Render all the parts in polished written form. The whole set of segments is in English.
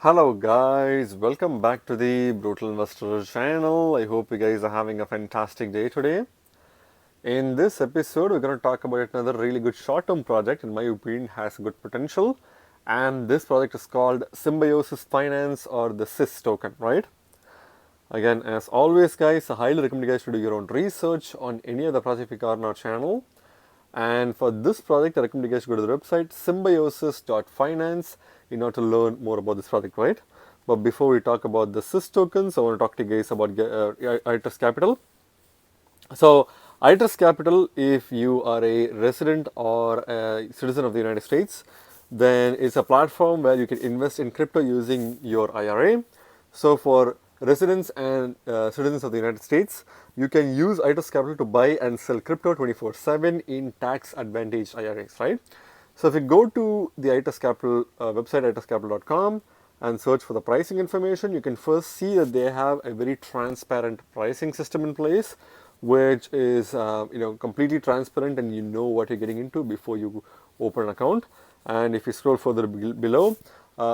Hello guys, welcome back to the Brutal Investor channel. I hope you guys are having a fantastic day today. In this episode, we're going to talk about another really good short-term project, in my opinion, has good potential. And this project is called Symbiosis Finance, or the SIS token, right? Again, as always guys, I highly recommend you guys to do your own research on any other project we got on our channel. And for this project, I recommend you guys to go to the website symbiosis.finance in order to learn more about this project, right? But before we talk about the SIS tokens, I want to talk to you guys about iTrust Capital. So, iTrust Capital, if you are a resident or a citizen of the United States, then it's a platform where you can invest in crypto using your IRA. So, for residents and citizens of the United States, you can use iTrust Capital to buy and sell crypto 24/7 in tax advantaged IRAs, right? So, if you go to the iTrust Capital website, itrustcapital.com, and search for the pricing information, you can first see that they have a very transparent pricing system in place, which is completely transparent, and you know what you're getting into before you open an account. And if you scroll further below,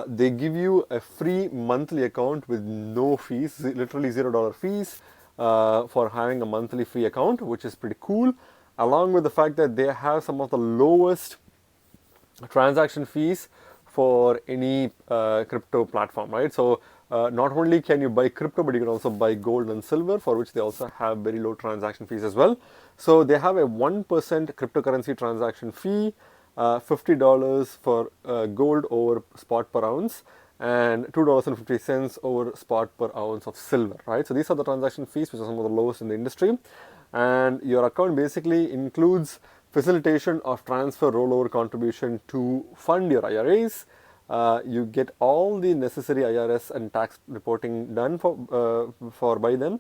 they give you a free monthly account with no fees, literally $0 fees for having a monthly free account, which is pretty cool. Along with the fact that they have some of the lowest transaction fees for any crypto platform, right? So not only can you buy crypto, but you can also buy gold and silver, for which they also have very low transaction fees as well. So they have a 1% cryptocurrency transaction fee, $50 for gold over spot per ounce, and $2.50 over spot per ounce of silver, right? So these are the transaction fees, which are some of the lowest in the industry. And your account basically includes facilitation of transfer rollover contribution to fund your IRAs. You get all the necessary IRS and tax reporting done for by them,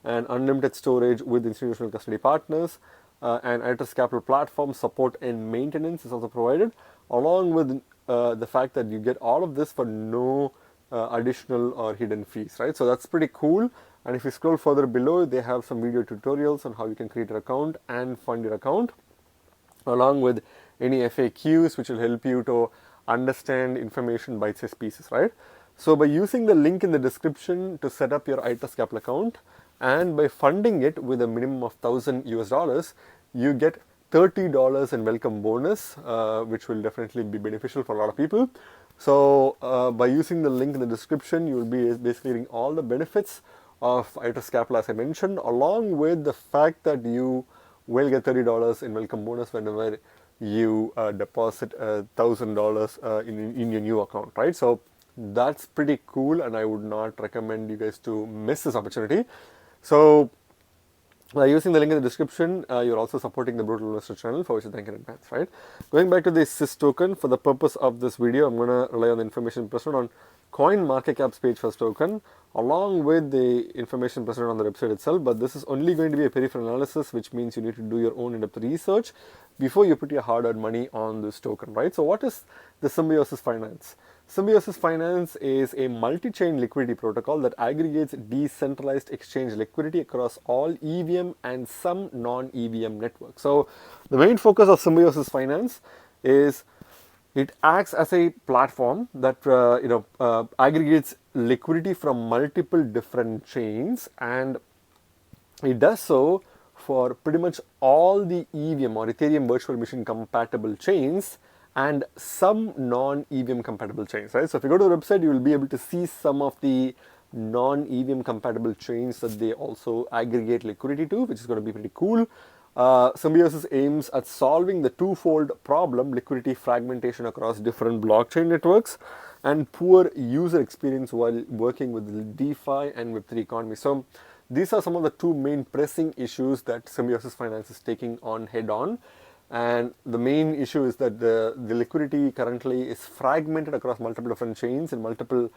and unlimited storage with institutional custody partners, and iTrust Capital platform support and maintenance is also provided, along with the fact that you get all of this for no additional or hidden fees, right? So that's pretty cool. And if you scroll further below, they have some video tutorials on how you can create an account and fund your account, along with any FAQs, which will help you to understand information bite-sized pieces, right? So by using the link in the description to set up your iTrust Capital account, and by funding it with a minimum of $1,000, you get $30 in welcome bonus, which will definitely be beneficial for a lot of people. So by using the link in the description, you will be basically getting all the benefits of iTrust Capital, as I mentioned, along with the fact that you will get $30 in welcome bonus whenever you deposit $1,000 in your new account, right? So that's pretty cool, and I would not recommend you guys to miss this opportunity. So using the link in the description, you're also supporting the Brutal Investor channel, for which I thank in advance, right? Going back to the SIS token, for the purpose of this video, I'm going to rely on the information present on CoinMarketCap's page for this token, along with the information present on the website itself. But this is only going to be a peripheral analysis, which means you need to do your own in-depth research before you put your hard-earned money on this token, right? So what is the Symbiosis Finance? Symbiosis Finance is a multi-chain liquidity protocol that aggregates decentralized exchange liquidity across all EVM and some non-EVM networks. So the main focus of Symbiosis Finance is it acts as a platform that aggregates liquidity from multiple different chains, and it does so for pretty much all the EVM or Ethereum virtual machine compatible chains and some non-EVM compatible chains, right? So if you go to the website, you will be able to see some of the non-EVM compatible chains that they also aggregate liquidity to, which is going to be pretty cool. Symbiosis aims at solving the twofold problem: liquidity fragmentation across different blockchain networks and poor user experience while working with DeFi and Web3 economy. So these are some of the two main pressing issues that Symbiosis Finance is taking on head on. And the main issue is that the liquidity currently is fragmented across multiple different chains in multiple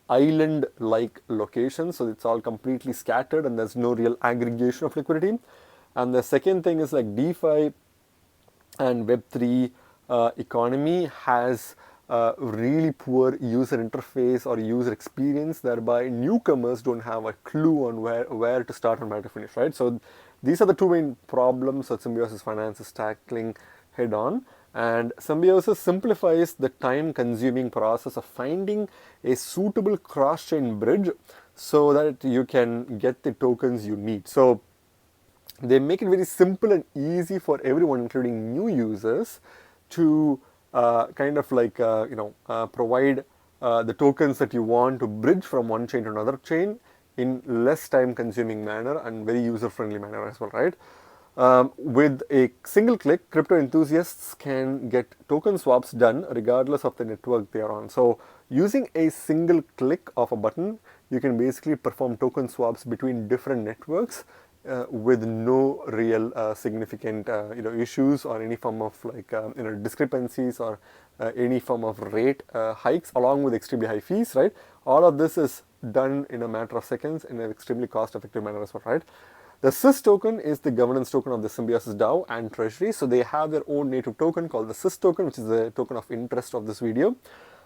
island-like locations. So it's all completely scattered and there's no real aggregation of liquidity. And the second thing is like DeFi and Web3 economy has really poor user interface or user experience, thereby newcomers don't have a clue on where to start and where to finish, right? So these are the two main problems that Symbiosis Finance is tackling head on. And Symbiosis simplifies the time-consuming process of finding a suitable cross-chain bridge so that you can get the tokens you need. So they make it very simple and easy for everyone, including new users, to provide the tokens that you want to bridge from one chain to another chain in less time consuming manner and very user friendly manner as well, right? With a single click, crypto enthusiasts can get token swaps done regardless of the network they are on. So using a single click of a button, you can basically perform token swaps between different networks with no real significant issues or any form of discrepancies or any form of rate hikes along with extremely high fees, right? All of this is done in a matter of seconds in an extremely cost effective manner as well, right? The SIS token is the governance token of the Symbiosis DAO and Treasury. So they have their own native token called the SIS token, which is the token of interest of this video.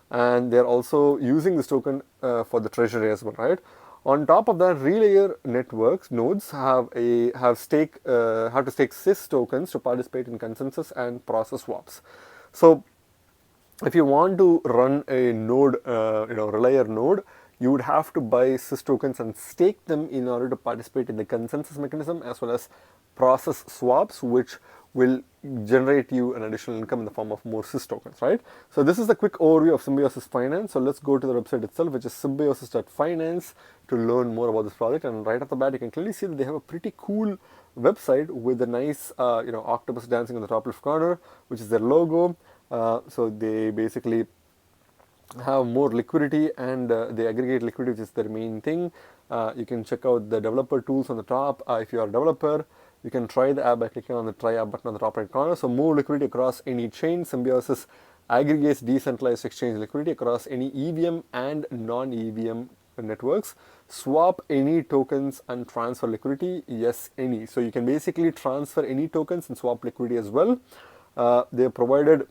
And they're also using this token for the Treasury as well, right? On top of that, relayer networks nodes have to stake SIS tokens to participate in consensus and process swaps. So if you want to run a node, relayer node, you would have to buy SIS tokens and stake them in order to participate in the consensus mechanism as well as process swaps, which will generate you an additional income in the form of more SIS tokens, right? So this is the quick overview of Symbiosis Finance. So let's go to the website itself, which is symbiosis.finance, to learn more about this project. And right off the bat, you can clearly see that they have a pretty cool website with a nice, octopus dancing on the top left corner, which is their logo. So they basically have more liquidity and they aggregate liquidity, which is their main thing. You can check out the developer tools on the top. If you are a developer, you can try the app by clicking on the try app button on the top right corner. So more liquidity across any chain. Symbiosis aggregates decentralized exchange liquidity across any EVM and non-EVM networks. Swap any tokens and transfer liquidity. Yes, any. So you can basically transfer any tokens and swap liquidity as well. They have provided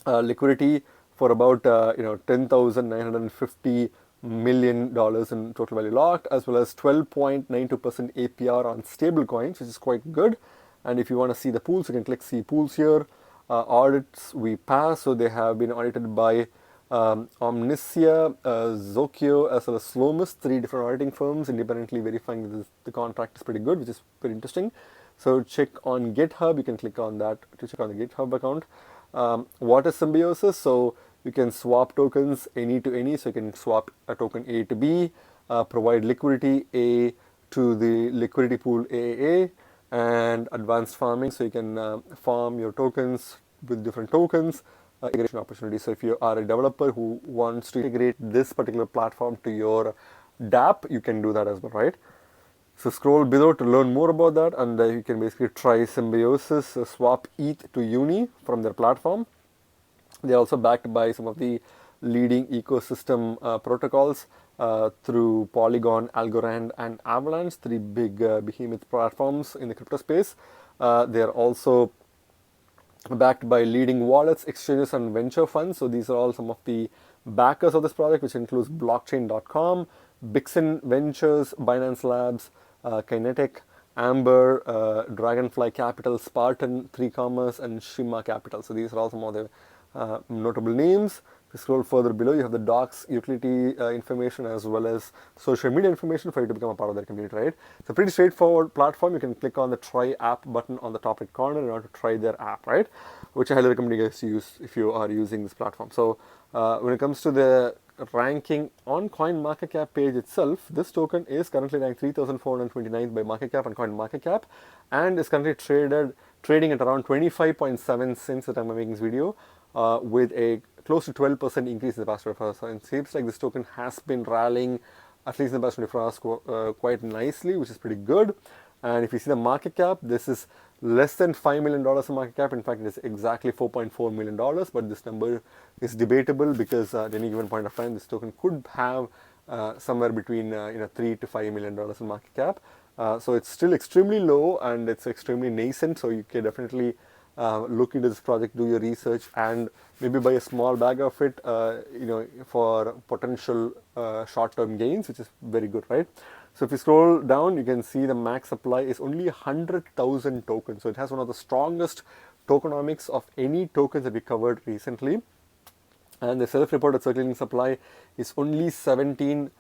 liquidity for about $10,950 million in total value locked, as well as 12.92% APR on stable coins, which is quite good. And if you want to see the pools, you can click see pools here. Audits we pass, so they have been audited by Omnicia, Zokyo, as well as Slomus, 3 different auditing firms, independently verifying that the contract is pretty good, which is pretty interesting. So check on GitHub, you can click on that to check on the GitHub account. What is Symbiosis? So you can swap tokens any to any, so you can swap a token A to B, provide liquidity A to the liquidity pool AAA, and advanced farming, so you can farm your tokens with different tokens, integration opportunities. So if you are a developer who wants to integrate this particular platform to your dApp, you can do that as well, right? So scroll below to learn more about that, and you can basically try Symbiosis, swap ETH to Uni from their platform. They're also backed by some of the leading ecosystem protocols through Polygon, Algorand, and Avalanche, 3 big behemoth platforms in the crypto space. They're also backed by leading wallets, exchanges, and venture funds. So these are all some of the backers of this project, which includes blockchain.com, Bixen Ventures, Binance Labs, Kinetic, Amber, Dragonfly Capital, Spartan, 3Commerce, and Shima Capital. So these are all some of the notable names. If you scroll further below, you have the docs, utility information, as well as social media information for you to become a part of their community, right? It's a pretty straightforward platform. You can click on the try app button on the top right corner in order to try their app, right? Which I highly recommend you guys to use if you are using this platform. So when it comes to the ranking on CoinMarketCap page itself, this token is currently ranked 3,429th by market cap on CoinMarketCap and is currently trading at around 25.7 cents at the time of making this video, with a close to 12% increase in the past 24 hours. So it seems like this token has been rallying, at least in the past 24 hours, quite nicely, which is pretty good. And if you see the market cap, this is less than $5 million in market cap. In fact, it is exactly $4.4 million, but this number is debatable because at any given point of time, this token could have somewhere between $3 to $5 million in market cap. So it's still extremely low and it's extremely nascent. So you can definitely look into this project, do your research, and maybe buy a small bag of it, for potential short-term gains, which is very good, right? So if you scroll down, you can see the max supply is only 100,000 tokens. So it has one of the strongest tokenomics of any tokens that we covered recently. And the self-reported circulating supply is only 100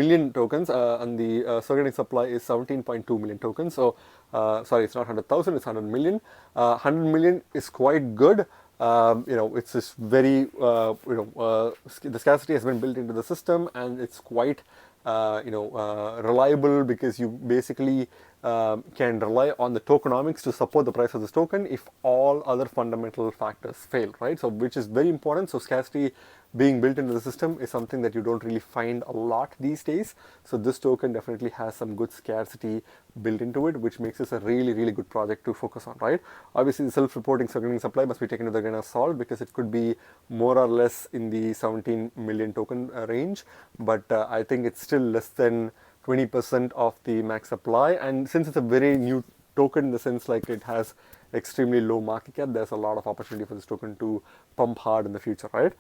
million tokens, and the circulating supply is 17.2 million tokens. So, sorry, it's not 100,000, it's 100 million. 100 million is quite good. It's just very, the scarcity has been built into the system, and it's quite reliable, because you basically can rely on the tokenomics to support the price of this token if all other fundamental factors fail, right? So, which is very important. So, scarcity being built into the system is something that you don't really find a lot these days. So, this token definitely has some good scarcity built into it, which makes this a really, really good project to focus on, right? Obviously, the self-reporting circulating supply must be taken with a grain of salt, because it could be more or less in the 17 million token range, but I think it's still less than 20% of the max supply. And since it's a very new token, in the sense like it has extremely low market cap, there's a lot of opportunity for this token to pump hard in the future, right?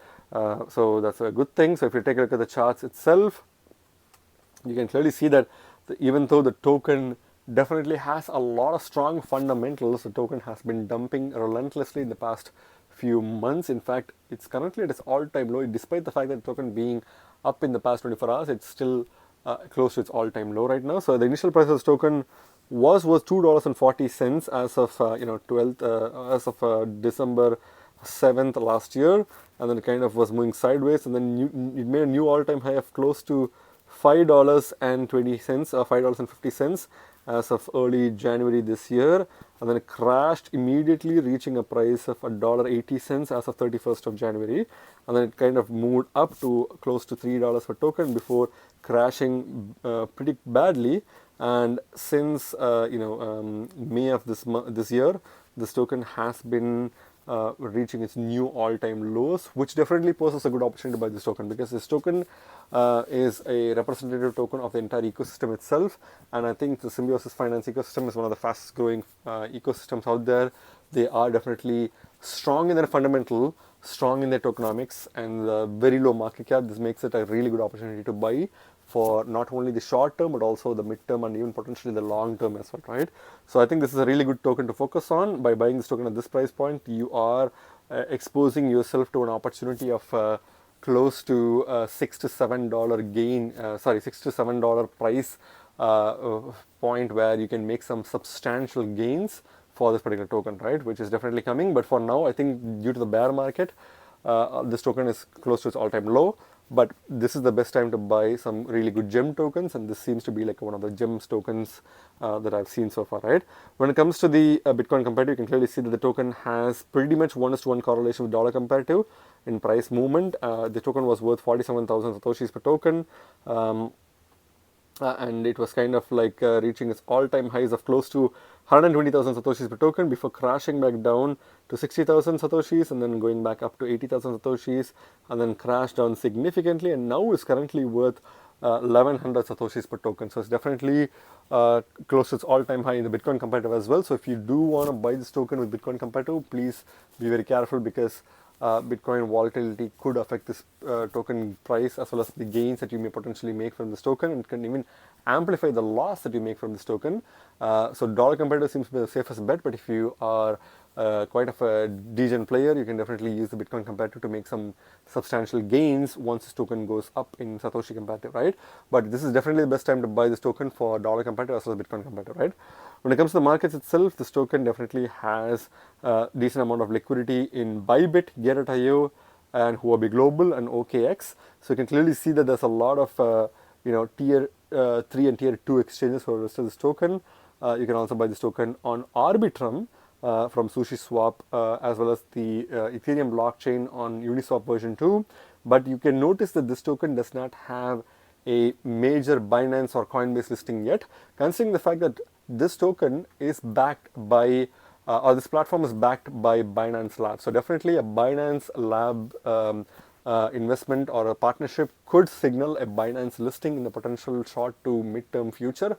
So that's a good thing. So if you take a look at the charts itself, you can clearly see that even though the token definitely has a lot of strong fundamentals, the token has been dumping relentlessly in the past few months. In fact, it's currently at its all-time low. Despite the fact that the token being up in the past 24 hours, it's still close to its all-time low right now. So the initial price of this token was $2.40 as of 12th as of December 7th last year, and then it kind of was moving sideways, and then it made a new all-time high of close to $5.20 or $5.50 as of early January this year, and then it crashed immediately, reaching a price of $1.80 as of 31st of January, and then it kind of moved up to close to $3 per token before crashing pretty badly. And since May of this year, this token has been reaching its new all-time lows, which definitely poses a good opportunity to buy this token, because this token is a representative token of the entire ecosystem itself. And I think the Symbiosis finance ecosystem is one of the fastest growing ecosystems out there. They are definitely strong in their fundamental, strong in their tokenomics, and very low market cap. This makes it a really good opportunity to buy for not only the short term, but also the mid term, and even potentially the long term as well, right? So I think this is a really good token to focus on. By buying this token at this price point, you are exposing yourself to an opportunity of close to $6 to $7 gain, $6 to $7 price point, where you can make some substantial gains for this particular token, right? Which is definitely coming. But for now, I think due to the bear market, this token is close to its all-time low. But this is the best time to buy some really good gem tokens, and this seems to be like one of the gems tokens that I've seen so far, right? When it comes to the Bitcoin comparative, you can clearly see that the token has pretty much 1:1 correlation with dollar comparative in price movement. The token was worth 47,000 satoshis per token. And it was kind of like reaching its all-time highs of close to 120,000 satoshis per token before crashing back down to 60,000 satoshis, and then going back up to 80,000 satoshis, and then crashed down significantly, and now is currently worth 1100 satoshis per token. So it's definitely close to its all-time high in the Bitcoin comparative as well. So if you do want to buy this token with Bitcoin comparative, please be very careful, because Bitcoin volatility could affect this token price, as well as the gains that you may potentially make from this token, and can even amplify the loss that you make from this token. So dollar comparative seems to be the safest bet, but if you are quite of a degen player, you can definitely use the Bitcoin comparative to make some substantial gains once this token goes up in Satoshi comparative, right? But this is definitely the best time to buy this token for dollar comparative as well as Bitcoin comparative, right? When it comes to the markets itself, this token definitely has a decent amount of liquidity in Bybit, Get.io, and Huobi Global, and OKX. So you can clearly see that there's a lot of tier 3 and tier 2 exchanges for this token. You can also buy this token on Arbitrum from SushiSwap, as well as the Ethereum blockchain on Uniswap version 2. But you can notice that this token does not have a major Binance or Coinbase listing yet, considering the fact that this token is backed by or this platform is backed by Binance Labs. So definitely a Binance Lab investment or a partnership could signal a Binance listing in the potential short to mid-term future,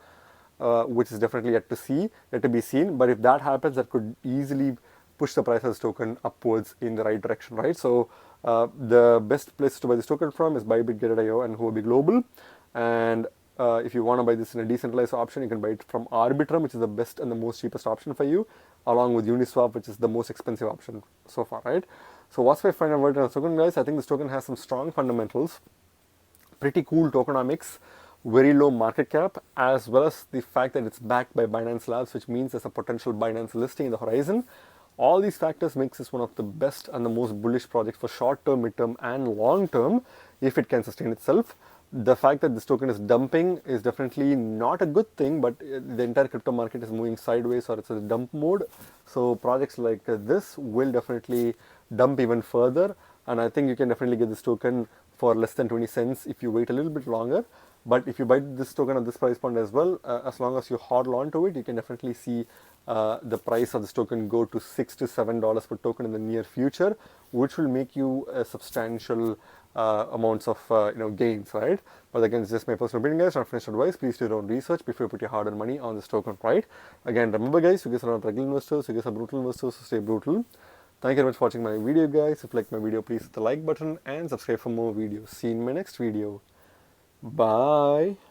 which is definitely yet to be seen. But if that happens, that could easily push the price of this token upwards in the right direction, right? So the best place to buy this token from is Bybit, Get.io, and Huobi Global. And if you want to buy this in a decentralized option, you can buy it from Arbitrum, which is the best and the most cheapest option for you, along with Uniswap, which is the most expensive option so far, right? So what's my final word on this token, guys? I think this token has some strong fundamentals, pretty cool tokenomics, very low market cap, as well as the fact that it's backed by Binance Labs, which means there's a potential Binance listing in the horizon. All these factors makes this one of the best and the most bullish projects for short term, mid term, and long term if it can sustain itself. The fact that this token is dumping is definitely not a good thing, but the entire crypto market is moving sideways or it's a dump mode. So projects like this will definitely dump even further, and I think you can definitely get this token for less than 20 cents if you wait a little bit longer. But if you buy this token at this price point as well, as long as you hold on to it, you can definitely see the price of this token go to $6 to $7 per token in the near future, which will make you a substantial amounts of gains, right? But again, it's just my personal opinion, guys, not financial advice. Please do your own research before you put your hard-earned money on this token, right? Again, remember, guys, you guys are not regular investors, you guys are brutal investors, so stay brutal. Thank you very much for watching my video, guys. If you like my video, please hit the like button and subscribe for more videos. See you in my next video. Bye.